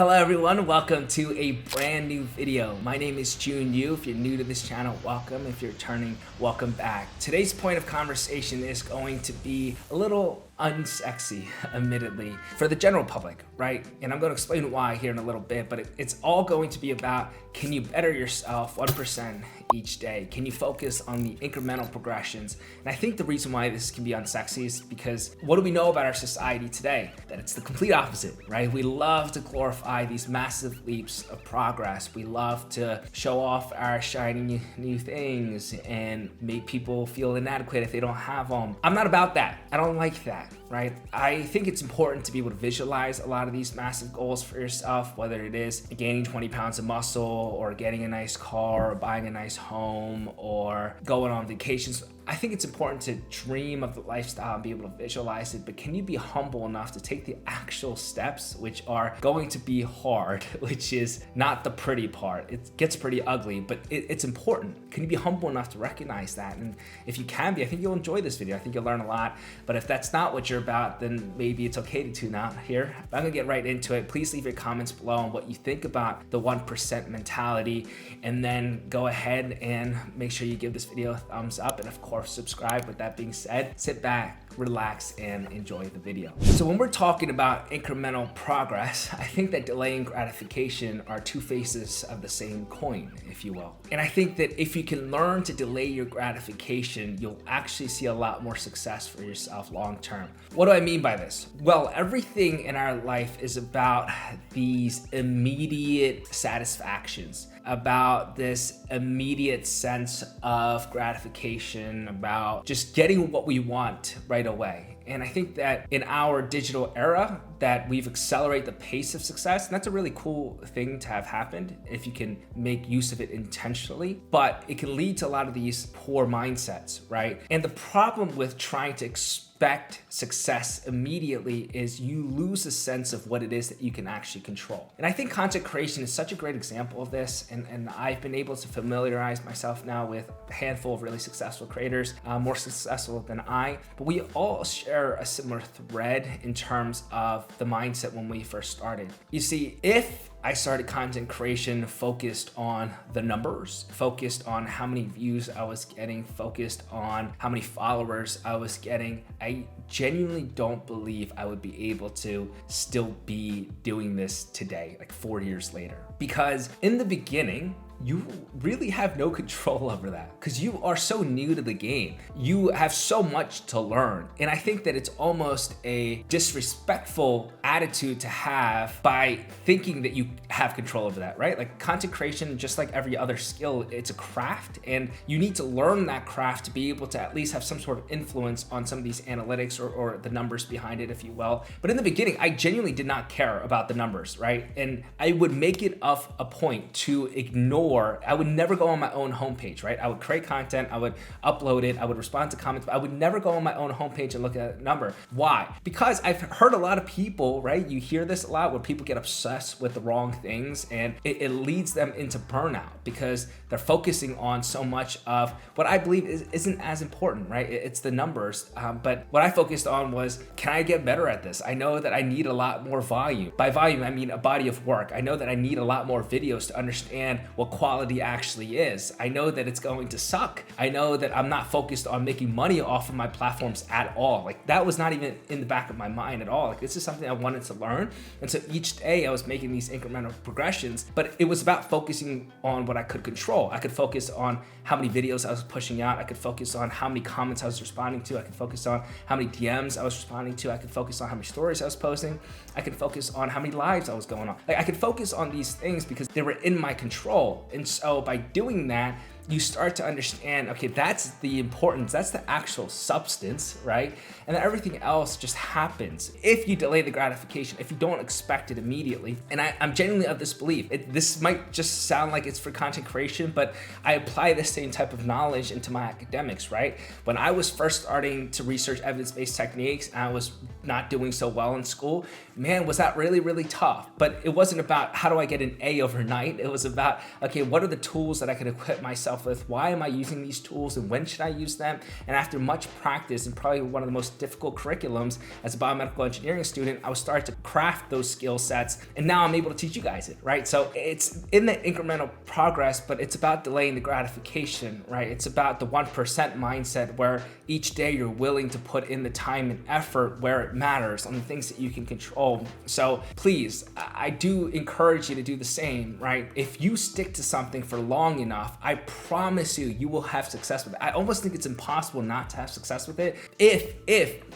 Hello everyone, welcome to a brand new video. My name is Jun Yu. If you're new to this channel, welcome. If you're returning, welcome back. Today's point of conversation is going to be a little unsexy, admittedly, for the general public, right? And I'm going to explain why here in a little bit, but it's all going to be about, can you better yourself 1% each day? Can you focus on the incremental progressions? And I think the reason why this can be unsexy is because what do we know about our society today? That it's the complete opposite, right? We love to glorify these massive leaps of progress. We love to show off our shiny new things and make people feel inadequate if they don't have them. I'm not about that. I don't like that, right? I think it's important to be able to visualize a lot of these massive goals for yourself, whether it is gaining 20 pounds of muscle or getting a nice car or buying a nice home or going on vacations. I think it's important to dream of the lifestyle and be able to visualize it, but can you be humble enough to take the actual steps, which are going to be hard, which is not the pretty part. It gets pretty ugly, but it's important. Can you be humble enough to recognize that? And if you can be, I think you'll enjoy this video. I think you'll learn a lot, but if that's not what you're about, then maybe it's okay to tune out here. But I'm gonna get right into it. Please leave your comments below on what you think about the 1% mentality, and then go ahead and make sure you give this video a thumbs up, and of course, subscribe. With that being said, sit back, relax, and enjoy the video. So when we're talking about incremental progress, I think that delay and gratification are two faces of the same coin, if you will. And I think that if you can learn to delay your gratification, you'll actually see a lot more success for yourself long term. What do I mean by this? Well, everything in our life is about these immediate satisfactions, about this immediate sense of gratification, about just getting what we want right away. And I think that in our digital era, that we've accelerated the pace of success, and that's a really cool thing to have happened if you can make use of it intentionally, but it can lead to a lot of these poor mindsets, right? And the problem with trying to expect success immediately is you lose a sense of what it is that you can actually control. And I think content creation is such a great example of this, and I've been able to familiarize myself now with a handful of really successful creators, more successful than I, but we all share a similar thread in terms of the mindset when we first started. You see, if I started content creation focused on the numbers, focused on how many views I was getting, focused on how many followers I was getting, I genuinely don't believe I would be able to still be doing this today, like 4 years later. Because in the beginning, you really have no control over that because you are so new to the game. You have so much to learn. And I think that it's almost a disrespectful attitude to have by thinking that you have control over that, right? Like content creation, just like every other skill, it's a craft, and you need to learn that craft to be able to at least have some sort of influence on some of these analytics or the numbers behind it, if you will. But in the beginning, I genuinely did not care about the numbers, right? And I would make it of a point to ignore. I would never go on my own homepage, right? I would create content, I would upload it, I would respond to comments, but I would never go on my own homepage and look at a number. Why? Because I've heard a lot of people, right? You hear this a lot where people get obsessed with the wrong things, and it leads them into burnout because they're focusing on so much of what I believe isn't as important, right? It's the numbers. But what I focused on was, can I get better at this? I know that I need a lot more volume. By volume, I mean a body of work. I know that I need a lot more videos to understand what quality actually is. I know that it's going to suck. I know that I'm not focused on making money off of my platforms at all. Like that was not even in the back of my mind at all. Like this is something I wanted to learn. And so each day I was making these incremental progressions, but it was about focusing on what I could control. I could focus on how many videos I was pushing out. I could focus on how many comments I was responding to. I could focus on how many DMs I was responding to. I could focus on how many stories I was posting. I could focus on how many lives I was going on. Like I could focus on these things because they were in my control. And so by doing that, you start to understand, okay, that's the importance, that's the actual substance, right? And then everything else just happens. If you delay the gratification, if you don't expect it immediately, and I'm genuinely of this belief, this might just sound like it's for content creation, but I apply the same type of knowledge into my academics, right? When I was first starting to research evidence-based techniques and I was not doing so well in school, man, was that really, really tough. But it wasn't about how do I get an A overnight. It was about, okay, what are the tools that I can equip myself myself with, why am I using these tools and when should I use them? And after much practice and probably one of the most difficult curriculums as a biomedical engineering student, I was starting to craft those skill sets, and now I'm able to teach you guys it, right? So it's in the incremental progress, but it's about delaying the gratification, right? It's about the 1% mindset where each day you're willing to put in the time and effort where it matters on the things that you can control. So please, I do encourage you to do the same, right? If you stick to something for long enough, I promise you, you will have success with it. I almost think it's impossible not to have success with it if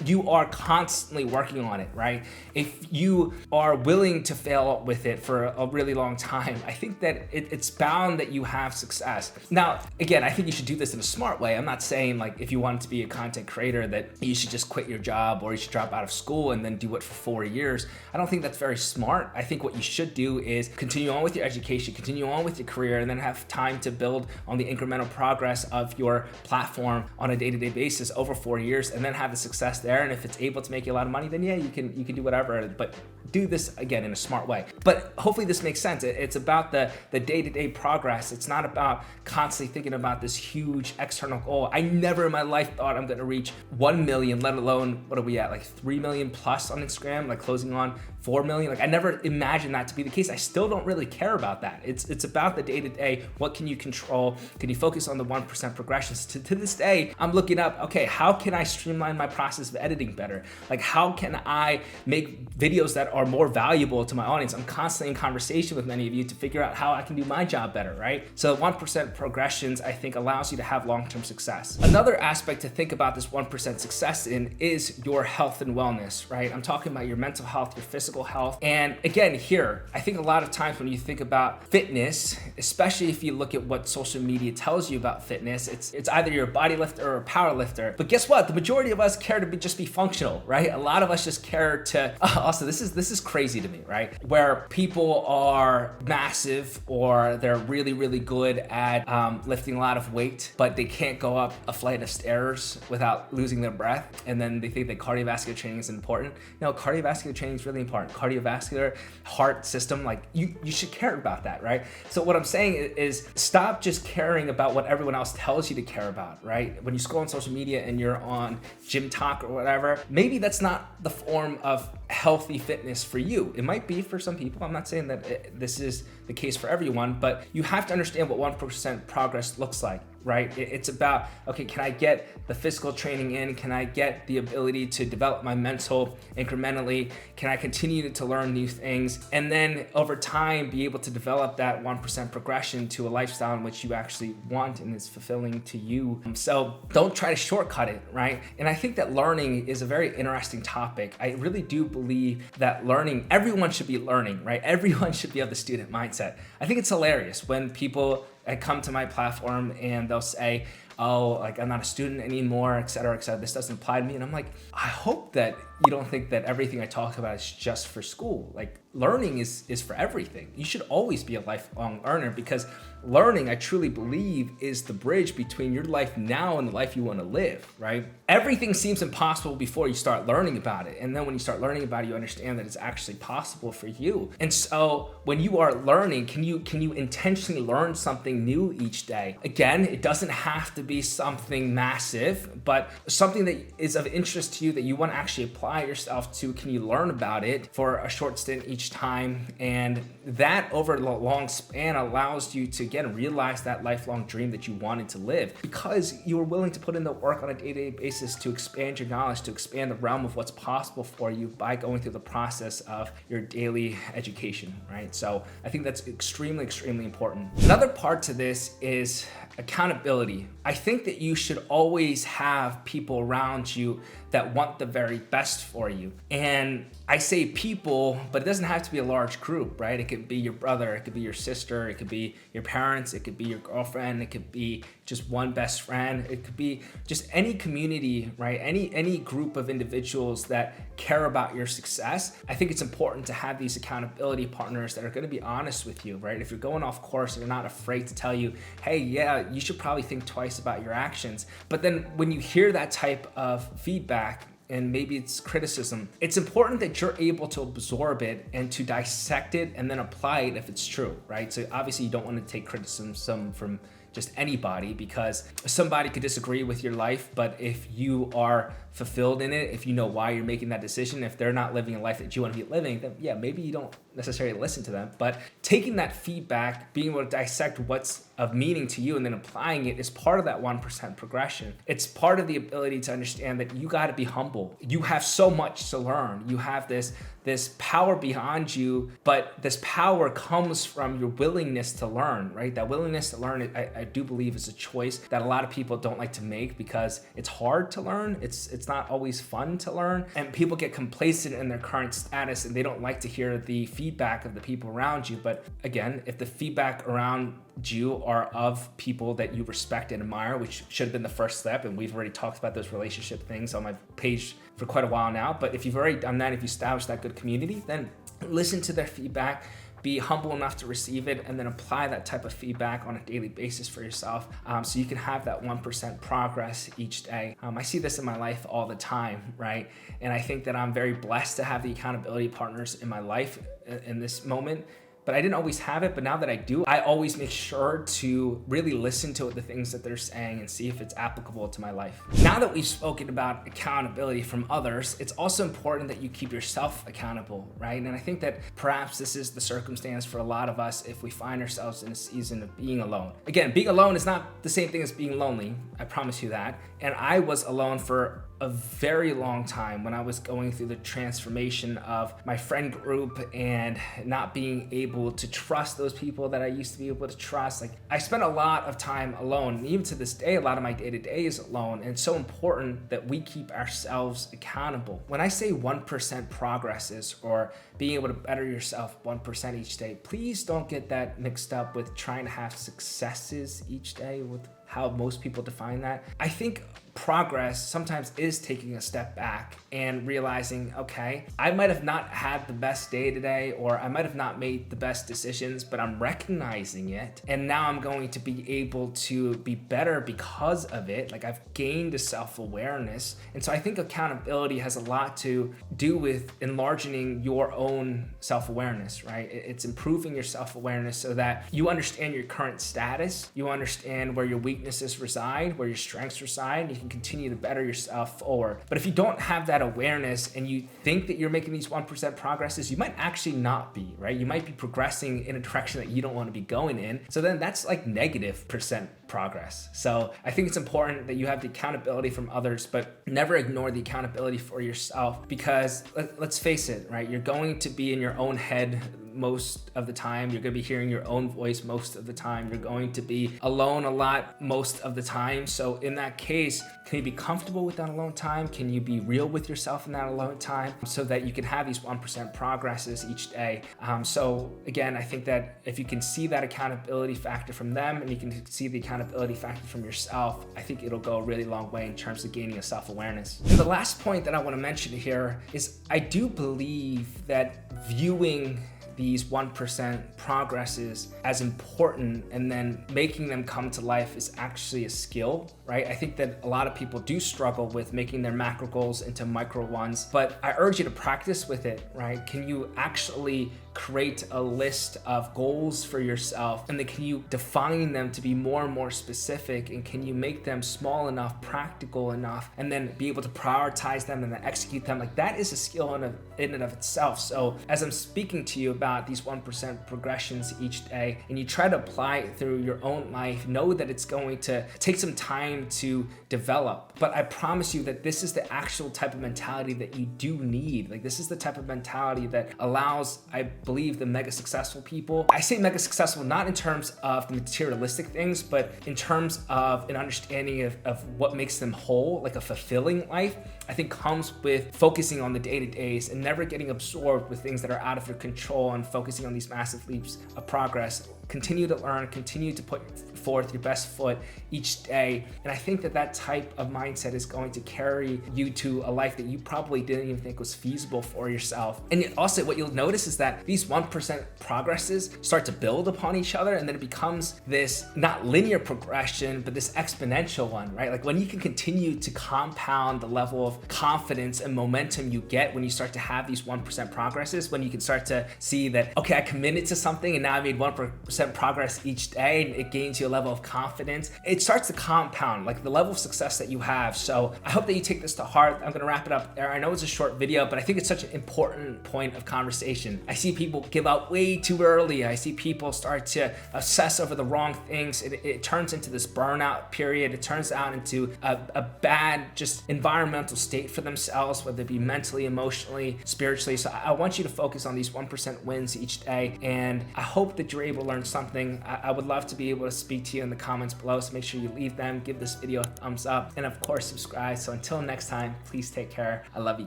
you are constantly working on it, right? If you are willing to fail with it for a really long time, I think that it's bound that you have success. Now, again, I think you should do this in a smart way. I'm not saying like if you want to be a content creator that you should just quit your job or you should drop out of school and then do it for 4 years. I don't think that's very smart. I think what you should do is continue on with your education, continue on with your career, and then have time to build on the incremental progress of your platform on a day-to-day basis over 4 years, and then have the success there. And if it's able to make you a lot of money, then yeah, you can do whatever, but do this again in a smart way. But hopefully this makes sense. It's about the day-to-day progress. It's not about constantly thinking about this huge external goal. I never in my life thought I'm gonna reach 1 million, let alone, what are we at, like 3 million plus on Instagram, like closing on 4 million. Like I never imagined that to be the case. I still don't really care about that. It's about the day-to-day. What can you control? Can you focus on the 1% progressions? To this day, I'm looking up, okay, how can I streamline my process of editing better? Like how can I make videos that are more valuable to my audience? I'm constantly in conversation with many of you to figure out how I can do my job better, right? So 1% progressions, I think, allows you to have long-term success. Another aspect to think about this 1% success in is your health and wellness, right? I'm talking about your mental health, your physical health. And again, here, I think a lot of times when you think about fitness, especially if you look at what social media tells you about fitness, it's either you're a body lifter or a power lifter. But guess what? The majority of us care to just be functional, right? A lot of us just care to, also, this is crazy to me, right? Where people are massive or they're really, really good at lifting a lot of weight, but they can't go up a flight of stairs without losing their breath. And then they think that cardiovascular training is important. No, cardiovascular training is really important. Cardiovascular, heart system, like you should care about that, right? So what I'm saying is stop just caring about what everyone else tells you to care about, right? When you scroll on social media and you're on Gym Talk or whatever, maybe that's not the form of healthy fitness for you. It might be for some people. I'm not saying that this is the case for everyone, but you have to understand what 1% progress looks like, right? It's about, okay, can I get the physical training in? Can I get the ability to develop my mental incrementally? Can I continue to learn new things? And then over time, be able to develop that 1% progression to a lifestyle in which you actually want and is fulfilling to you. So don't try to shortcut it, right? And I think that learning is a very interesting topic. I really do believe that learning, everyone should be learning, right? Everyone should be of the student mindset. I think it's hilarious when people come to my platform and they'll say, oh, like I'm not a student anymore, et cetera, this doesn't apply to me. And I'm like, I hope that you don't think that everything I talk about is just for school. Like learning is for everything. You should always be a lifelong learner, because learning, I truly believe, is the bridge between your life now and the life you want to live, right? Everything seems impossible before you start learning about it. And then when you start learning about it, you understand that it's actually possible for you. And so when you are learning, can you intentionally learn something new each day? Again, it doesn't have to be something massive, but something that is of interest to you that you want to actually apply yourself to. Can you learn about it for a short stint each time? And that over the long span allows you to again realize that lifelong dream that you wanted to live, because you were willing to put in the work on a day-to-day basis to expand your knowledge, to expand the realm of what's possible for you by going through the process of your daily education, right? So I think that's extremely, extremely important. Another part to this is accountability. I think that you should always have people around you that want the very best for you. And I say people, but it doesn't have to be a large group, right? It could be your brother, it could be your sister, it could be your parents, it could be your girlfriend, it could be just one best friend, it could be just any community, right? Any group of individuals that care about your success. I think it's important to have these accountability partners that are gonna be honest with you, right? If you're going off course, they're not afraid to tell you, hey, yeah, you should probably think twice about your actions. But then when you hear that type of feedback, and maybe it's criticism, it's important that you're able to absorb it and to dissect it and then apply it if it's true, right? So obviously you don't want to take criticism from just anybody, because somebody could disagree with your life, but if you are fulfilled in it, if you know why you're making that decision, if they're not living a life that you want to be living, then yeah, maybe you don't necessarily listen to them. But taking that feedback, being able to dissect what's of meaning to you and then applying it is part of that 1% progression. It's part of the ability to understand that you got to be humble. You have so much to learn. You have this power behind you, but this power comes from your willingness to learn, right? That willingness to learn, I do believe, is a choice that a lot of people don't like to make because it's hard to learn. It's not always fun to learn, and people get complacent in their current status and they don't like to hear the feedback of the people around you. But again, if the feedback around you are of people that you respect and admire, which should have been the first step, and we've already talked about those relationship things on my page for quite a while now, but if you've already done that, if you established that good community, then listen to their feedback, be humble enough to receive it, and then apply that type of feedback on a daily basis for yourself, so you can have that 1% progress each day. I see this in my life all the time, right? And I think that I'm very blessed to have the accountability partners in my life in this moment. But I didn't always have it, but now that I do, I always make sure to really listen to the things that they're saying and see if it's applicable to my life. Now that we've spoken about accountability from others, it's also important that you keep yourself accountable, right? And I think that perhaps this is the circumstance for a lot of us if we find ourselves in a season of being alone. Again, being alone is not the same thing as being lonely, I promise you that. And I was alone for a very long time when I was going through the transformation of my friend group and not being able to trust those people that I used to be able to trust. Like, I spent a lot of time alone, and even to this day, a lot of my day-to-day is alone. And it's so important that we keep ourselves accountable. When I say 1% progresses or being able to better yourself 1% each day, please don't get that mixed up with trying to have successes each day, with how most people define that. I think progress sometimes is taking a step back and realizing, okay, I might have not had the best day today, or I might have not made the best decisions, but I'm recognizing it. And now I'm going to be able to be better because of it. Like, I've gained a self-awareness. And so I think accountability has a lot to do with enlarging your own self-awareness, right? It's improving your self-awareness so that you understand your current status, you understand where your weaknesses reside, where your strengths reside, you can continue to better yourself forward. But if you don't have that awareness and you think that you're making these 1% progresses, you might actually not be, right? You might be progressing in a direction that you don't want to be going in. So then that's like negative percent progress. So I think it's important that you have the accountability from others, but never ignore the accountability for yourself, because let's face it, right? You're going to be in your own head most of the time. You're going to be hearing your own voice most of the time. You're going to be alone a lot most of the time. So in that case, can you be comfortable with that alone time? Can you be real with yourself in that alone time so that you can have these 1% progresses each day? So again, I think that if you can see that accountability factor from them and you can see the accountability factor from yourself, I think it'll go a really long way in terms of gaining a self-awareness. And the last point that I want to mention here is I do believe that viewing these 1% progresses as important and then making them come to life is actually a skill, right? I think that a lot of people do struggle with making their macro goals into micro ones, but I urge you to practice with it, right? Can you actually create a list of goals for yourself, and then can you define them to be more and more specific, and can you make them small enough, practical enough, and then be able to prioritize them and then execute them? Like, that is a skill in and of itself. So as I'm speaking to you about these 1% progressions each day, and you try to apply it through your own life, know that it's going to take some time to develop, but I promise you that this is the actual type of mentality that you do need. Like, this is the type of mentality that allows, I believe, the mega successful people. I say mega successful not in terms of the materialistic things, but in terms of an understanding of what makes them whole, like a fulfilling life, I think comes with focusing on the day-to-days and never getting absorbed with things that are out of your control and focusing on these massive leaps of progress. Continue to learn, continue to put forth your best foot each day. And I think that that type of mindset is going to carry you to a life that you probably didn't even think was feasible for yourself. And also what you'll notice is that these these 1% progresses start to build upon each other, and then it becomes this not linear progression, but this exponential one, right? Like when you can continue to compound the level of confidence and momentum you get when you start to have these 1% progresses, when you can start to see that, okay, I committed to something and now I made 1% progress each day, and it gains you a level of confidence. It starts to compound, like the level of success that you have. So I hope that you take this to heart. I'm gonna wrap it up there. I know it's a short video, but I think it's such an important point of conversation. I see people give up way too early. I see people start to obsess over the wrong things. It turns into this burnout period. It turns out into a bad just environmental state for themselves, whether it be mentally, emotionally, spiritually. So I want you to focus on these 1% wins each day, and I hope that you're able to learn something. I would love to be able to speak to you in the comments below, so make sure you leave them, give this video a thumbs up, and of course subscribe. So until next time, please take care. I love you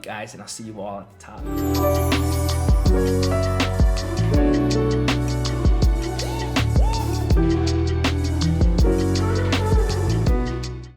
guys, and I'll see you all at the top.